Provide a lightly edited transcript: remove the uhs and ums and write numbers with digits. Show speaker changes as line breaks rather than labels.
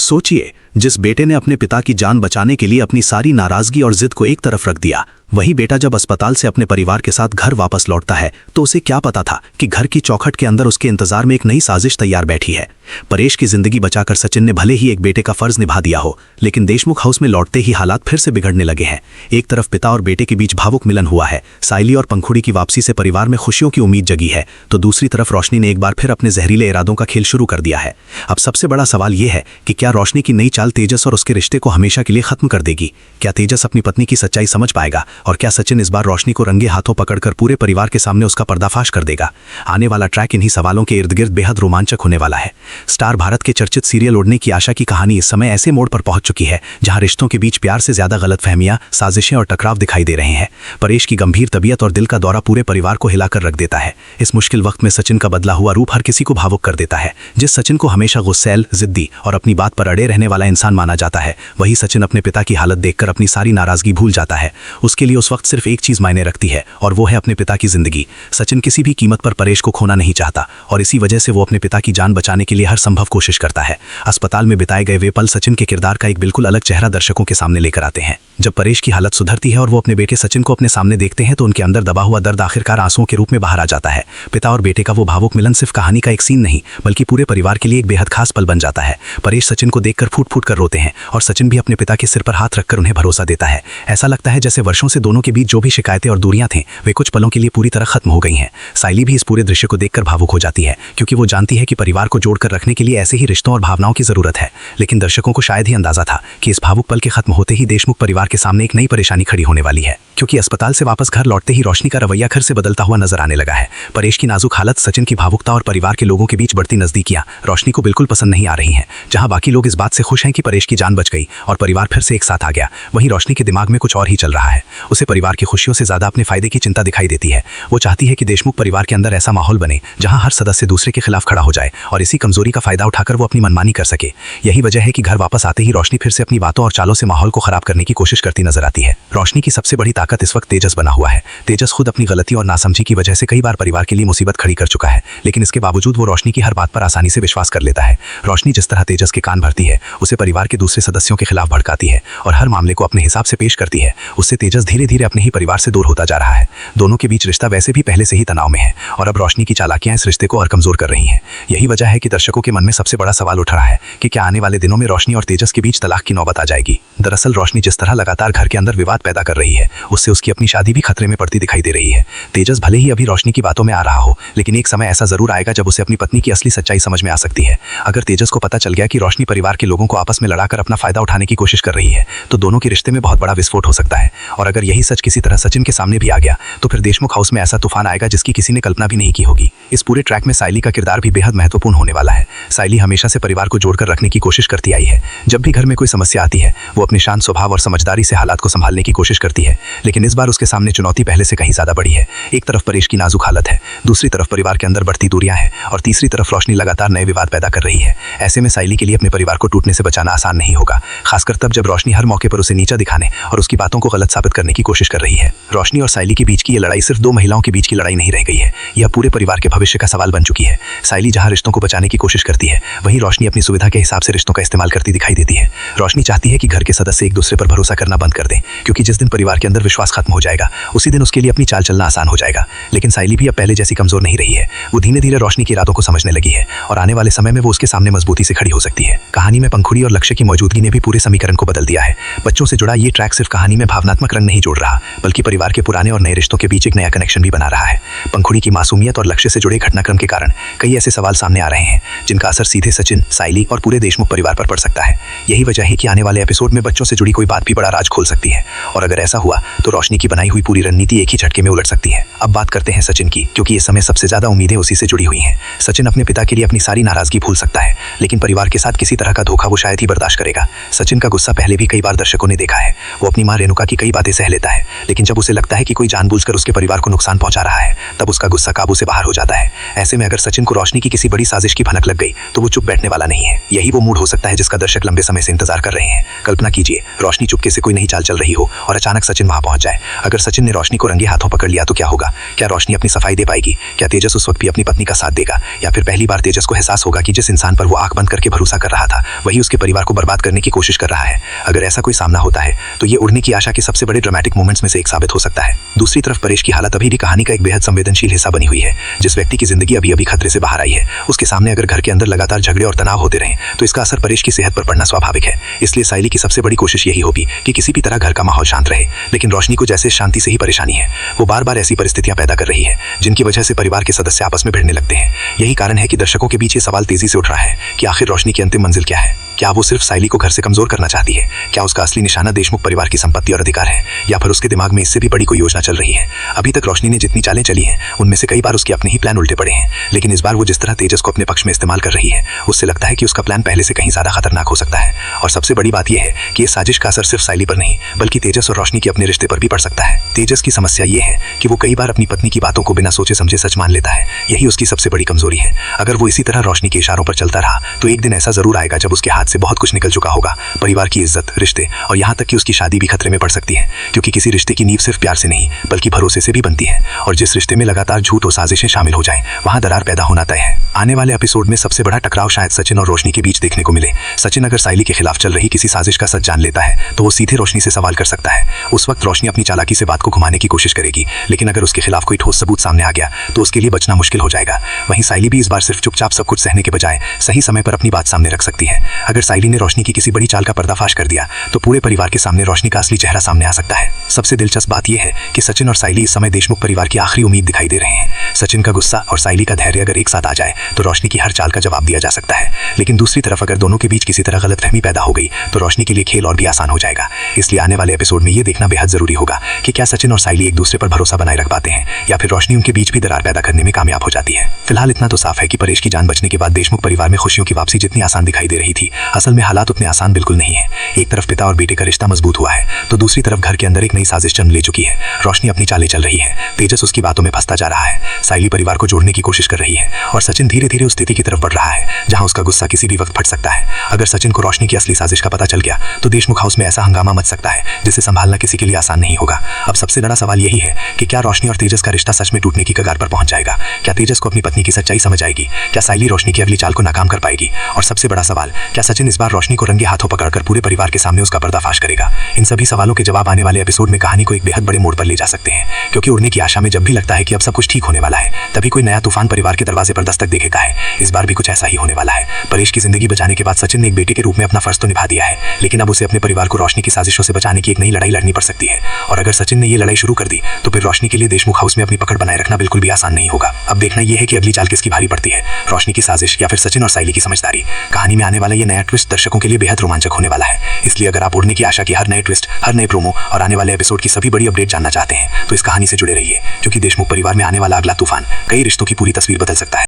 सोचिए, जिस बेटे ने अपने पिता की जान बचाने के लिए अपनी सारी नाराजगी और जिद को एक तरफ रख दिया, वही बेटा जब अस्पताल से अपने परिवार के साथ घर वापस लौटता है तो उसे क्या पता था कि घर की चौखट के अंदर उसके इंतजार में एक नई साजिश तैयार बैठी है। परेश की जिंदगी बचाकर सचिन ने भले ही एक बेटे का फर्ज निभा दिया हो, लेकिन देशमुख हाउस में लौटते ही हालात फिर से बिगड़ने लगे हैं। एक तरफ पिता और बेटे के बीच भावुक मिलन हुआ है, साइली और पंखुड़ी की वापसी से परिवार में खुशियों की उम्मीद जगी है, तो दूसरी तरफ रोशनी ने एक बार फिर अपने जहरीले इरादों का खेल शुरू कर दिया है। अब सबसे बड़ा सवाल यह है कि क्या रोशनी की नई चाल तेजस और उसके रिश्ते को हमेशा के लिए खत्म कर देगी? क्या तेजस अपनी पत्नी की सच्चाई समझ पाएगा? और क्या सचिन इस बार रोशनी को रंगे हाथों पकड़कर पूरे परिवार के सामने उसका पर्दाफाश कर देगा? आने वाला ट्रैक इन्हीं सवालों के इर्द गिर्द बेहद रोमांचक होने वाला है। स्टार भारत के चर्चित सीरियल उड़ने की आशा की कहानी इस समय ऐसे मोड़ पर पहुंच चुकी है जहां रिश्तों के बीच प्यार से ज्यादा गलतफहमियां, साजिशें और टकराव दिखाई दे रहे हैं। परेश की गंभीर तबीयत और दिल का दौरा पूरे परिवार को हिलाकर रख देता है। इस मुश्किल वक्त में सचिन का बदला हुआ रूप हर किसी को भावुक कर देता है। जिस सचिन को हमेशा गुस्सैल, जिद्दी और अपनी बात पर अड़े रहने वाला इंसान माना जाता है, वही सचिन अपने पिता की हालत देखकर अपनी सारी नाराजगी भूल जाता है। उसके लिए उस वक्त सिर्फ एक चीज मायने रखती है और वो है अपने पिता की जिंदगी। सचिन किसी भी कीमत पर परेश को खोना नहीं चाहता और इसी वजह से वो अपने पिता की जान बचाने के लिए हर संभव कोशिश करता है। अस्पताल में बिताए गए वे पल सचिन के किरदार का एक बिल्कुल अलग चेहरा दर्शकों के सामने लेकर आते हैं। जब परेश की हालत सुधरती है और वो अपने बेटे सचिन को अपने सामने देखते हैं तो उनके अंदर दबा हुआ दर्द आखिरकार आंसुओं के रूप में बाहर आ जाता है। पिता और बेटे का वो भावुक मिलन सिर्फ कहानी का एक सीन नहीं, बल्कि पूरे परिवार के लिए एक बेहद खास पल बन जाता है। परेश सचिन को देखकर फूट फूट कर रोते हैं और सचिन भी अपने पिता के सिर पर हाथ रखकर उन्हें भरोसा देता है। ऐसा लगता है जैसे वर्षों से दोनों के बीच जो भी शिकायतें और दूरियां थीं, वे कुछ पलों के लिए पूरी तरह खत्म हो गई हैं। साइली भी इस पूरे दृश्य को देखकर भावुक हो जाती है, क्योंकि वो जानती है कि परिवार को जोड़कर रखने के लिए ऐसे ही रिश्तों और भावनाओं की जरूरत है। लेकिन दर्शकों को शायद ही अंदाजा था कि इस भावुक पल के खत्म होते ही देशमुख परिवार के सामने एक नई परेशानी खड़ी होने वाली है, क्योंकि अस्पताल से वापस घर लौटते ही रोशनी का रवैया घर से बदलता हुआ नजर आने लगा है। परेश की नाजुक हालत, सचिन की भावुकता और परिवार के लोगों के बीच बढ़ती नजदीकियां रोशनी को बिल्कुल पसंद नहीं आ रही हैं। जहां बाकी लोग इस बात से खुश हैं कि परेश की जान बच गई और परिवार फिर से एक साथ आ गया, वहीं रोशनी के दिमाग में कुछ और ही चल रहा है। उसे परिवार की खुशियों से ज्यादा अपने फायदे की चिंता दिखाई देती है। वो चाहती है कि देशमुख परिवार के अंदर ऐसा माहौल बने जहां हर सदस्य दूसरे के खिलाफ खड़ा हो जाए और इसी कमजोरी का फायदा उठाकर वो अपनी मनमानी कर सके। यही वजह है कि घर वापस आते ही रोशनी फिर से अपनी बातों और चालों से माहौल को खराब करने की कोशिश करती नजर आती है। रोशनी की सबसे बड़ी ताकत इस वक्त तेजस बना हुआ है। तेजस खुद अपनी गलती और नासमझी की वजह से कई बार परिवार के लिए मुसीबत खड़ी कर चुका है, लेकिन इसके बावजूद वो रोशनी की हर बात पर आसानी से विश्वास कर लेता है। रोशनी जिस तरह तेजस के कान भरती है, उसे परिवार के दूसरे सदस्यों के खिलाफ भड़काती है और हर मामले को अपने हिसाब से पेश करती है, उससे तेजस धीरे धीरे अपने ही परिवार से दूर होता जा रहा है। दोनों के बीच रिश्ता वैसे भी पहले से ही तनाव में है और अब रोशनी की चालाकियां इस रिश्ते को और कमजोर कर रही हैं। यही वजह है कि दर्शकों के मन में सबसे बड़ा सवाल उठ रहा है कि क्या आने वाले दिनों में रोशनी और तेजस के बीच तलाक की नौबत आ जाएगी। दरअसल रोशनी जिस तरह लगातार घर के अंदर विवाद पैदा कर रही है, उससे उसकी अपनी शादी भी खतरे में पड़ती दिखाई दे रही है। तेजस भले ही अभी रोशनी की बातों में आ रहा हो, लेकिन एक समय ऐसा जरूर आएगा जब उसे अपनी पत्नी की असली सच्चाई समझ में आ सकती है। अगर तेजस को पता चल गया कि रोशनी परिवार के लोगों को आपस में लड़ाकर अपना फायदा उठाने की कोशिश कर रही है, तो दोनों के रिश्ते में बहुत बड़ा विस्फोट हो सकता है। और अगर यही सच किसी तरह सचिन के सामने भी आ गया, तो फिर देशमुख हाउस में ऐसा तूफान आएगा जिसकी किसी ने कल्पना भी नहीं की होगी। इस पूरे ट्रैक में साइली का किरदार भी बेहद महत्वपूर्ण होने वाला है। साइली हमेशा से परिवार को जोड़कर रखने की कोशिश करती आई है। जब भी घर में कोई समस्या आती है, वो अपने शांत स्वभाव और समझदारी से हालात को संभालने की कोशिश करती है, लेकिन इस बार उसके सामने चुनौती पहले से कहीं ज्यादा बड़ी है। एक तरफ परेश की नाजुक हालत है, दूसरी तरफ परिवार के अंदर बढ़ती दूरियां हैं और तीसरी तरफ रोशनी लगातार नए विवाद पैदा कर रही है। ऐसे में साइली के लिए अपने परिवार को टूटने से बचाना आसान नहीं होगा, खासकर तब जब रोशनी हर मौके पर उसे नीचा दिखाने और उसकी बातों को गलत साबित करने की कोशिश कर रही है। रोशनी और साइली के बीच की ये लड़ाई सिर्फ दो महिलाओं के बीच की लड़ाई नहीं रह गई है, यह पूरे परिवार के भविष्य का सवाल बन चुकी है। साइली जहां रिश्तों को बचाने की कोशिश करती है, वहीं रोशनी अपनी सुविधा के हिसाब से रिश्तों का इस्तेमाल करती दिखाई देती है। रोशनी चाहती है कि घर के सदस्य एक दूसरे पर भरोसा करना बंद कर दें, क्योंकि जिस दिन परिवार के अंदर विश्वास खत्म हो जाएगा, उसी दिन उसके लिए अपनी चाल चलना आसान हो जाएगा। लेकिन साइली भी अब पहले जैसी कमजोर नहीं रही है। वो धीरे धीरे रोशनी के इरादों को समझने लगी है और आने वाले समय में वो उसके सामने मजबूती से खड़ी हो सकती है। कहानी में पंखुड़ी और लक्ष्य की मौजूदगी ने भी पूरे समीकरण को बदल दिया है। बच्चों से जुड़ा ये ट्रैक सिर्फ कहानी में भावनात्मक रंग नहीं जोड़ रहा, बल्कि परिवार के पुराने और नए रिश्तों के बीच एक नया कनेक्शन भी बना रहा है। पंखुड़ी की मासूमियत और लक्ष्य से जुड़े घटनाक्रम के कारण कई ऐसे सवाल सामने आ रहे हैं जिनका असर सीधे सचिन, साइली और पूरे देशमुख परिवार पर पड़ सकता है। यही वजह है कि आने वाले एपिसोड में बच्चों से जुड़ी कोई बात भी बड़ा राज खोल सकती है और अगर ऐसा हुआ तो रोशनी की बनाई हुई पूरी रणनीति एक ही झटके में उलट सकती है। अब बात करते हैं सचिन की, क्योंकि इस समय सबसे ज्यादा उम्मीदें उसी से जुड़ी हुई हैं। सचिन अपने पिता के लिए अपनी सारी नाराजगी भूल सकता है, लेकिन परिवार के साथ किसी तरह का धोखा वो शायद ही बर्दाश्त करेगा। सचिन का गुस्सा पहले भी कई बार दर्शकों ने देखा है। वो अपनी मां रेणुका की कई बातें सह लेता है, लेकिन जब उसे लगता है कि कोई जानबूझकर उसके परिवार को नुकसान पहुंचा रहा है, तब उसका गुस्सा काबू से बाहर हो जाता है। ऐसे में अगर सचिन को रोशनी की किसी बड़ी साजिश की भनक लग गई, तो वो चुप बैठने वाला नहीं है। यही वो मूड हो सकता है जिसका दर्शक लंबे समय से इंतजार कर रहे हैं। कल्पना कीजिए, रोशनी चुपके से कोई नई चाल चल रही हो और अचानक सचिन वहां पहुंच जाए। अगर सचिन ने रोशनी को रंगे हाथों पकड़ लिया तो क्या होगा? क्या रोशनी अपनी सफाई दे पाएगी? क्या तेजस उस वक्त भी अपनी पत्नी का साथ देगा? या फिर पहली बार तेजस को एहसास होगा कि जिस इंसान पर वो आंख बंद करके भरोसा कर रहा था, वही उसके
परिवार को बर्बाद करने की कोशिश कर रहा है। अगर ऐसा कोई सामना होता है तो ये उड़ने की आशा के सबसे बड़े ड्रामेटिक मोमेंट्स में से एक साबित हो सकता है। दूसरी तरफ परेश की हालत अभी भी कहानी का एक बेहद संवेदनशील हिस्सा बनी हुई है। जिस व्यक्ति की जिंदगी अभी अभी खतरे से बाहर आई है, उसके सामने अगर घर के अंदर लगातार झगड़े और तनाव होते रहें तो इसका असर परेश की सेहत पर पड़ना स्वाभाविक है। इसलिए साइली की सबसे बड़ी कोशिश यही होगी कि किसी भी तरह घर का माहौल शांत रहे। लेकिन रोशनी को जैसे शांति से ही परेशानी है, वो बार बार ऐसी परिस्थितियां पैदा कर रही है जिनकी वजह से परिवार के सदस्य आपस में भिड़ने लगते हैं। यही कारण है कि दर्शकों के बीच ये सवाल तेजी से उठ रहा है कि आखिर रोशनी की अंतिम मंजिल क्या है। क्या वो सिर्फ साइली को घर से कमजोर करना चाहती है? क्या उसका असली निशाना देशमुख परिवार की संपत्ति और अधिकार है, या फिर उसके दिमाग में इससे भी बड़ी कोई योजना चल रही है? अभी तक रोशनी ने जितनी चालें चली हैं उनमें से कई बार उसके अपने ही प्लान उल्टे पड़े हैं, लेकिन इस बार वो जिस तरह तेजस को अपने पक्ष में इस्तेमाल कर रही है उससे लगता है कि उसका प्लान पहले से कहीं ज्यादा खतरनाक हो सकता है। और सबसे बड़ी बात यह है कि इस साजिश का असर सिर्फ साइली पर नहीं बल्कि तेजस और रोशनी के अपने रिश्ते पर भी पड़ सकता है। तेजस की समस्या ये है कि वो कई बार अपनी पत्नी की बातों को बिना सोचे समझे सच मान लेता है। यही उसकी सबसे बड़ी कमजोरी है। अगर वो इसी तरह रोशनी के इशारों पर चलता रहा तो एक दिन ऐसा जरूर आएगा जब उसके हाथ से बहुत कुछ निकल चुका होगा। परिवार की इज्जत, रिश्ते और यहाँ तक कि उसकी शादी भी खतरे में पड़ सकती है, क्योंकि किसी रिश्ते की नींव सिर्फ प्यार से नहीं बल्कि भरोसे से भी बनती है। और जिस रिश्ते में लगातार झूठ और साजिशें शामिल हो जाएं, वहाँ दरार पैदा होना तय है। आने वाले एपिसोड में सबसे बड़ा टकराव शायद सचिन और रोशनी के बीच देखने को मिले। सचिन अगर साइली के खिलाफ चल रही किसी साजिश का सच जान लेता है तो वो सीधे रोशनी से सवाल कर सकता है। उस वक्त रोशनी अपनी चालाकी से बात को घुमाने की कोशिश करेगी, लेकिन अगर उसके खिलाफ कोई ठोस सबूत सामने आ गया तो उसके लिए बचना मुश्किल हो जाएगा। वहीं साइली भी इस बार सिर्फ चुपचाप सब कुछ सहने के बजाय सही समय पर अपनी बात सामने रख सकती है। अगर साइली ने रोशनी की किसी बड़ी चाल का पर्दाफाश कर दिया तो पूरे परिवार के सामने रोशनी का असली चेहरा सामने आ सकता है। सबसे दिलचस्प बात यह है कि सचिन और साइली इस समय देशमुख परिवार की आखिरी उम्मीद दिखाई दे रहे हैं। सचिन का गुस्सा और साइली का धैर्य अगर एक साथ आ जाए तो रोशनी की हर चाल का जवाब दिया जा सकता है। लेकिन दूसरी तरफ अगर दोनों के बीच किसी तरह गलतफहमी पैदा हो गई तो रोशनी के लिए खेल और भी आसान हो जाएगा। इसलिए आने वाले एपिसोड में यह देखना बेहद जरूरी होगा कि क्या सचिन और साइली एक दूसरे पर भरोसा बनाए रख पाते हैं या फिर रोशनी उनके बीच भी दरार पैदा करने में कामयाब हो जाती है। फिलहाल इतना तो साफ है कि परेश की जान बचने के बाद देशमुख परिवार में खुशियों की वापसी जितनी आसान दिखाई दे रही थी, असल में हालात उतने आसान बिल्कुल नहीं है। एक तरफ पिता और बेटे का रिश्ता मजबूत हुआ है तो दूसरी तरफ घर के अंदर एक नई साजिश जन्म ले चुकी है। रोशनी अपनी चालें चल रही है, तेजस उसकी बातों में फंसता जा रहा है, साइली परिवार को जोड़ने की कोशिश कर रही है और सचिन धीरे धीरे उस स्थिति की तरफ बढ़ रहा है जहां उसका गुस्सा किसी भी वक्त फट सकता है। अगर सचिन को रोशनी की असली साजिश का पता चल गया तो देशमुख हाउस में ऐसा हंगामा मच सकता है जिसे संभालना किसी के लिए आसान नहीं होगा। अब सबसे बड़ा सवाल यही है कि क्या रोशनी और तेजस का रिश्ता सच में टूटने की कगार पर पहुंच जाएगा? क्या तेजस को अपनी पत्नी की सच्चाई समझ आएगी? क्या साइली रोशनी की अगली चाल को नाकाम कर पाएगी? और सबसे बड़ा सवाल, क्या सचिन इस बार रोशनी को रंगे हाथों पकड़कर पूरे परिवार के सामने उसका पर्दाफाश करेगा? इन सभी सवालों के जवाब आने वाले एपिसोड में कहानी को एक बेहद बड़े मोड़ पर ले जा सकते हैं, क्योंकि उड़ने की आशा में जब भी लगता है कि अब सब कुछ ठीक होने वाला है, तभी कोई नया तूफान परिवार के दरवाजे पर दस्तक देता है। इस बार भी कुछ ऐसा ही होने वाला है। परेश की जिंदगी बचाने के बाद सचिन ने एक बेटे के रूप में अपना फर्ज तो निभा दिया है, लेकिन अब उसे अपने परिवार को रोशनी की साजिशों से बचाने की एक नई लड़ाई लड़नी पड़ सकती है। और अगर सचिन ने ये लड़ाई शुरू कर दी तो फिर रोशनी के लिए देशमुख हाउस में अपनी पकड़ बनाए रखना बिल्कुल भी आसान नहीं होगा। अब देखना यह है कि अगली चाल किसकी भारी पड़ती है, रोशनी की साजिश या फिर सचिन और साइली की समझदारी। कहानी में आने वाला ये नया ट्विस्ट दर्शकों के लिए बेहद रोमांचक होने वाला है। इसलिए अगर आप उड़ने की आशा की हर नए ट्विस्ट, हर नए प्रोमो और आने वाले एपिसोड की सभी बड़ी अपडेट जानना चाहते हैं तो इस कहानी से जुड़े रहिए, क्योंकि देशमुख परिवार में आने वाला अगला तूफान कई रिश्तों की पूरी तस्वीर बदल सकता है।